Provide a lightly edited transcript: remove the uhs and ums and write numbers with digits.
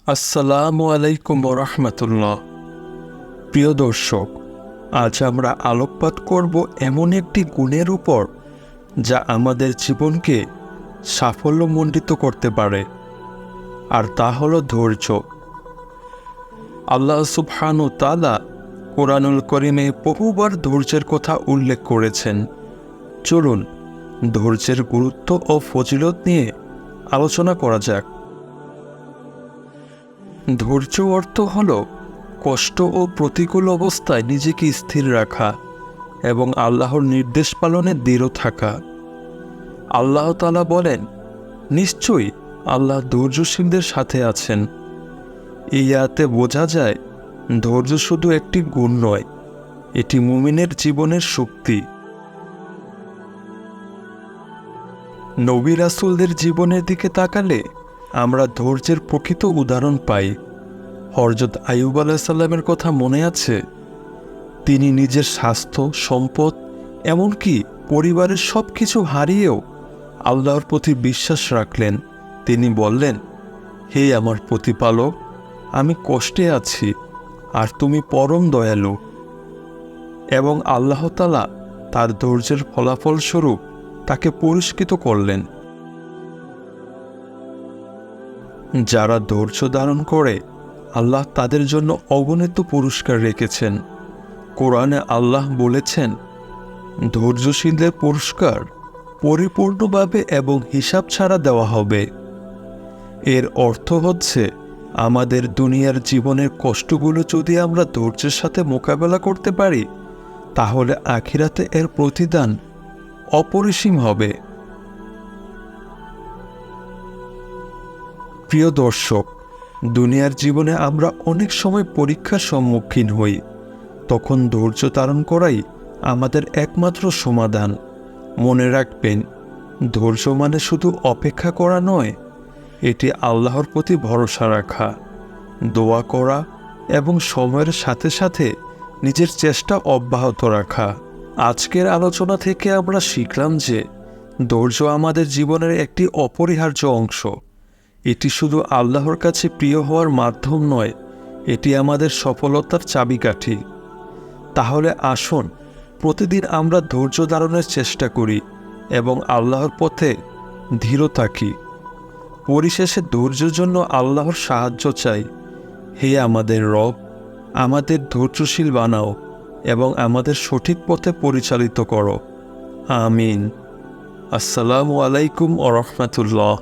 আসসালামু আলাইকুম ওরহমতুল্লাহ। প্রিয় দর্শক, আজ আমরা আলোকপাত করব এমন একটি গুণের উপর যা আমাদের জীবনকে সাফল্যমণ্ডিত করতে পারে, আর তা হলো ধৈর্য। আল্লাহ সুবহানাহু ওয়া তাআলা কোরআনুল কারীমে বহুবার ধৈর্যের কথা উল্লেখ করেছেন। চলুন ধৈর্যের গুরুত্ব ও ফজিলত নিয়ে আলোচনা করা যাক। ধৈর্য অর্থ হল কষ্ট ও প্রতিকূল অবস্থায় নিজেকে স্থির রাখা এবং আল্লাহর নির্দেশ পালনে দৃঢ় থাকা। আল্লাহ তাআলা বলেন, নিশ্চয়ই আল্লাহ ধৈর্যশীলদের সাথে আছেন। এই আয়াতে বোঝা যায় ধৈর্য শুধু একটি গুণ নয়, এটি মুমিনের জীবনের শক্তি। নবী রাসূলদের জীবনের দিকে তাকালে আমরা ধৈর্যের প্রকৃত উদাহরণ পাই। হযরত আইয়ুব আলাইহিস সালামের কথা মনে আছে? তিনি নিজের স্বাস্থ্য, সম্পদ, এমনকি পরিবারের সব কিছু হারিয়েও আল্লাহর প্রতি বিশ্বাস রাখলেন। তিনি বললেন, হে আমার প্রতিপালক, আমি কষ্টে আছি আর তুমি পরম দয়ালু। এবং আল্লাহ তাআলা তার ধৈর্যের ফলাফল স্বরূপ তাকে পুরস্কৃত করলেন। যারা ধৈর্য ধারণ করে, আল্লাহ তাদের জন্য অগণিত পুরস্কার রেখেছেন। কোরআনে আল্লাহ বলেছেন, ধৈর্যশীলদের পুরস্কার পরিপূর্ণভাবে এবং হিসাব ছাড়া দেওয়া হবে। এর অর্থ হচ্ছে, আমাদের দুনিয়ার জীবনের কষ্টগুলো যদি আমরা ধৈর্যের সাথে মোকাবেলা করতে পারি, তাহলে আখিরাতে এর প্রতিদান অপরিসীম হবে। প্রিয় দর্শক, দুনিয়ার জীবনে আমরা অনেক সময় পরীক্ষার সম্মুখীন হই। তখন ধৈর্য ধারণ করাই আমাদের একমাত্র সমাধান। মনে রাখবেন, ধৈর্য মানে শুধু অপেক্ষা করা নয়, এটি আল্লাহর প্রতি ভরসা রাখা, দোয়া করা এবং সময়ের সাথে সাথে নিজের চেষ্টা অব্যাহত রাখা। আজকের আলোচনা থেকে আমরা শিখলাম যে ধৈর্য আমাদের জীবনের একটি অপরিহার্য অংশ। এটি শুধু আল্লাহর কাছে প্রিয় হওয়ার মাধ্যম নয়, এটি আমাদের সফলতার চাবিকাঠি। তাহলে আসুন প্রতিদিন আমরা ধৈর্য ধারণের চেষ্টা করি এবং আল্লাহর পথে ধীর থাকি। পরিশেষে ধৈর্যের জন্য আল্লাহর সাহায্য চাই। হে আমাদের রব, আমাদের ধৈর্যশীল বানাও এবং আমাদের সঠিক পথে পরিচালিত করো। আমিন। আসসালামু আলাইকুম ওয়া রাহমাতুল্লাহ।